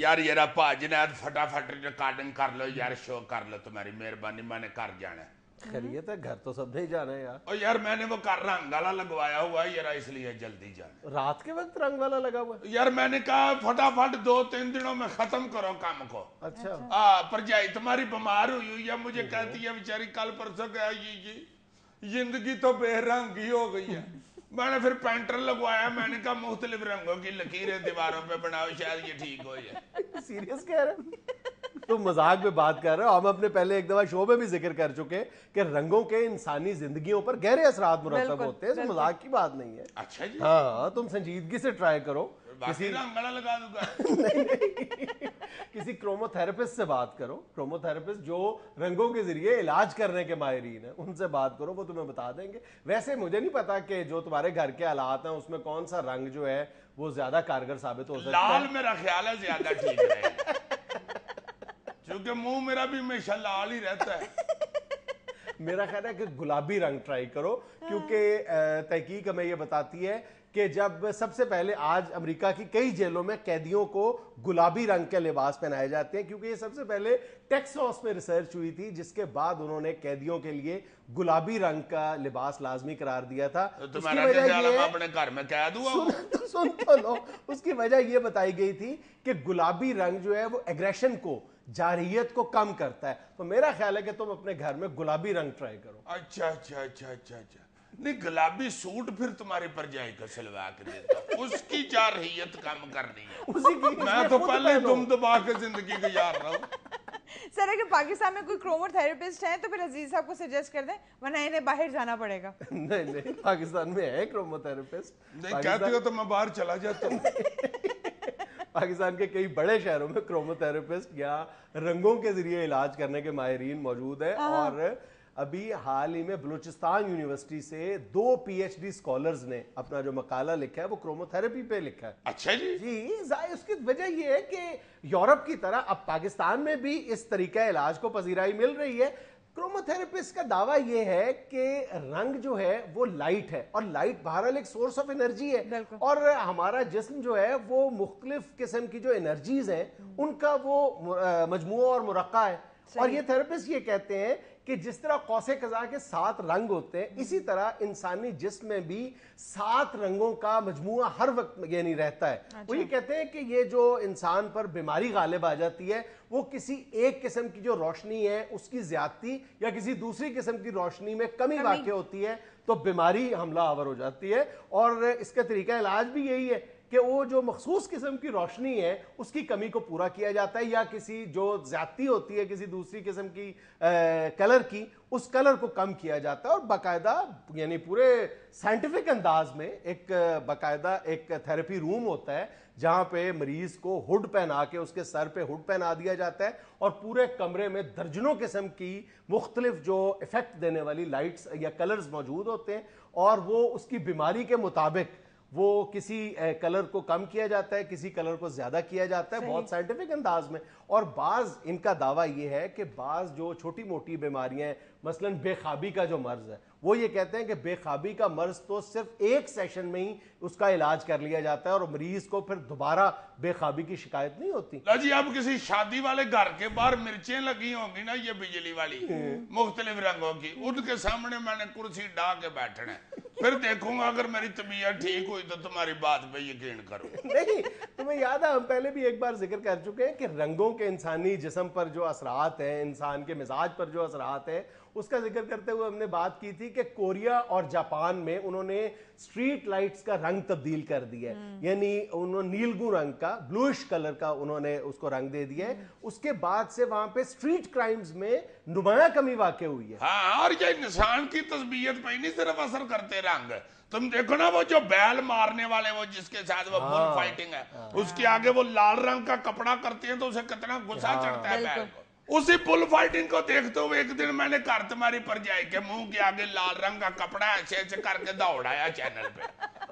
یار یہ پا جنید فٹافٹ ریکارڈنگ کر لو یار، شو کر لو، تمہاری مہربانی، میں نے گھر جانا ہے۔ خیریت ہے، گھر تو سب نے جانا ہے یار۔ اور یار میں نے وہ رنگ والا لگوایا ہوا ہے یار، اس لیے جلدی جانا۔ رات کے وقت رنگ والا لگا ہوا ہے؟ یار میں نے کہا فٹافٹ 2-3 دنوں میں ختم کرو کام کو۔ اچھا پرجائی تمہاری بیمار ہوئی ہے، مجھے کہتی ہے بیچاری کل پرسوں کہ زندگی تو بے رنگ ہی ہو گئی ہے۔ میں نے پھر پینٹر لگوایا، میں نے کہا مختلف رنگوں کی لکیریں دیواروں پہ بناؤ، شاید یہ ٹھیک ہو جائے۔ سیریس کہہ رہے تم مذاق میں بات کر رہے ہو؟ ہم اپنے پہلے ایک دفعہ شو میں بھی ذکر کر چکے کہ رنگوں کے انسانی زندگیوں پر گہرے اثرات مرتب ہوتے ہیں، مذاق کی بات نہیں ہے۔ اچھا جی، ہاں تم سنجیدگی سے ٹرائی کرو، باقی رنگ والا لگا دوں گا۔ کسی کرومو تھراپسٹ سے بات کرو، کرومو تھراپسٹ جو رنگوں کے ذریعے علاج کرنے کے ماہرین ہیں، ان سے بات کرو، وہ تمہیں بتا دیں گے۔ ویسے مجھے نہیں پتا کہ جو تمہارے گھر کے حالات ہیں اس میں کون سا رنگ جو ہے وہ زیادہ کارگر ثابت ہو سکتا ہے۔ لال میرا خیال ہے زیادہ ٹھیک رہے گا، کیونکہ منہ میرا بھی ہمیشہ لال ہی رہتا ہے۔ میرا خیال ہے کہ گلابی رنگ ٹرائی کرو، کیونکہ تحقیق ہمیں یہ بتاتی ہے کہ جب سب سے پہلے آج امریکہ کی کئی جیلوں میں قیدیوں کو گلابی رنگ کے لباس پہنائے جاتے ہیں، کیونکہ یہ سب سے پہلے ٹیکساس میں ریسرچ ہوئی تھی، جس کے بعد انہوں نے قیدیوں کے لیے گلابی رنگ کا لباس لازمی قرار دیا تھا۔ تمہارا کیا خیال ہے میں اپنے گھر میں قید ہوا ہوں؟ سن تو لو، اس کی وجہ یہ بتائی گئی تھی کہ گلابی رنگ جو ہے وہ ایگریشن کو، جارحیت کو کم کرتا ہے۔ تو میرا خیال ہے کہ تم اپنے گھر میں گلابی رنگ ٹرائی کرو۔ اچھا اچھا اچھا اچھا اچھا، نہیں گلابی سوٹ پھر تمہاری پرجائی کو سلوا کے دیتا ہوں، اس کی جارحیت کم کرنی ہے۔ میں تو پہلے دم دبا کے زندگی گزار رہا ہوں۔ سر اگر پاکستان میں کوئی کرومو تھراپسٹ ہیں تو پھر عزیز صاحب کو سجیسٹ کر دیں، ورنہ انہیں باہر جانا پڑے گا۔ نہیں نہیں، پاکستان میں ہے کرومو تھراپسٹ۔ نہیں کہتے ہو تو میں باہر چلا جاتا ہوں۔ پاکستان کے کئی بڑے شہروں میں کرومو تھراپسٹ یا رنگوں کے ذریعے علاج کرنے کے ماہرین موجود ہیں، اور ابھی حال ہی میں بلوچستان یونیورسٹی سے 2 PhD اسکالرز نے اپنا جو مقالہ لکھا ہے وہ کرومو تھراپی پہ لکھا ہے۔ اچھا جی جی، اس کی وجہ یہ ہے کہ یورپ کی طرح اب پاکستان میں بھی اس طریقہ علاج کو پذیرائی مل رہی ہے۔ کرومو تھراپسٹ کا دعویٰ یہ ہے کہ رنگ جو ہے وہ لائٹ ہے، اور لائٹ بہرحال ایک سورس آف انرجی ہے، اور ہمارا جسم جو ہے وہ مختلف قسم کی جو انرجیز ہیں ان کا وہ مجموعہ اور مرقع ہے۔ اور یہ تھراپسٹ یہ کہتے ہیں کہ جس طرح قوس قزح کے 7 رنگ ہوتے ہیں، اسی طرح انسانی جسم میں بھی 7 رنگوں کا مجموعہ ہر وقت یعنی رہتا ہے۔ وہ یہ کہتے ہیں کہ یہ جو انسان پر بیماری غالب آ جاتی ہے وہ کسی ایک قسم کی جو روشنی ہے اس کی زیادتی یا کسی دوسری قسم کی روشنی میں کمی واقع ہوتی ہے تو بیماری حملہ آور ہو جاتی ہے، اور اس کا طریقہ علاج بھی یہی ہے کہ وہ جو مخصوص قسم کی روشنی ہے اس کی کمی کو پورا کیا جاتا ہے، یا کسی جو زیادتی ہوتی ہے کسی دوسری قسم کی کلر کی، اس کلر کو کم کیا جاتا ہے۔ اور باقاعدہ یعنی پورے سائنٹیفک انداز میں ایک باقاعدہ ایک تھراپی روم ہوتا ہے جہاں پہ مریض کو ہڈ پہنا کے اس کے سر پہ ہڈ پہنا دیا جاتا ہے، اور پورے کمرے میں درجنوں قسم کی مختلف جو ایفیکٹ دینے والی لائٹس یا کلرز موجود ہوتے ہیں، اور وہ اس کی بیماری کے مطابق وہ کسی کلر کو کم کیا جاتا ہے، کسی کلر کو زیادہ کیا جاتا ہے، بہت سائنٹیفک انداز میں۔ اور بعض ان کا دعویٰ یہ ہے کہ بعض جو چھوٹی موٹی بیماریاں ہیں، مثلا بے خوابی کا جو مرض ہے، وہ یہ کہتے ہیں کہ بے خوابی کا مرض تو صرف ایک سیشن میں ہی اس کا علاج کر لیا جاتا ہے، اور مریض کو پھر دوبارہ بے خوابی کی شکایت نہیں ہوتی۔ جی اب کسی شادی والے گھر کے باہر مرچیں لگی ہوں گی نا یہ بجلی والی مختلف رنگوں کی، ان کے سامنے میں نے کرسی ڈا کے بیٹھنا ہے، پھر دیکھوں گا اگر میری طبیعت ٹھیک ہوئی تو تمہاری بات پہ یقین کروں۔ نہیں، تمہیں یاد ہے ہم پہلے بھی ایک بار ذکر کر چکے ہیں کہ رنگوں کے انسانی جسم پر جو اثرات ہیں، انسان کے مزاج پر جو اثرات ہیں، اس کا ذکر کرتے ہوئے ہم نے بات کی تھی کہ کوریا اور جاپان میں انہوں نے اسٹریٹ لائٹس کا رنگ تبدیل کر دیا ہے، یعنی انہوں نے نیلگو رنگ کا، بلوئش کلر کا انہوں نے اس کو رنگ دے دیا ہے۔ اس کے بعد سے وہاں پہ اسٹریٹ کرائمز میں نمایاں کمی واقع ہوئی ہے۔ ہاں، اور یہ انسان کی تثبیت پہ نہیں صرف اثر کرتے رنگ، تم دیکھو نا وہ جو بیل مارنے والے وہ جس کے ساتھ وہ بل فائٹنگ ہے، اس کے آگے وہ لال رنگ کا کپڑا کرتے ہیں تو اسے کتنا غصہ چڑھتا ہے بیل کو۔ اسی بل فائٹنگ کو دیکھتے ہوئے ایک دن میں نے کہا تمہاری پرجائی کے منہ کے آگے لال رنگ کا کپڑا ایسے ایسے کر کے دوڑایا چینل پہ۔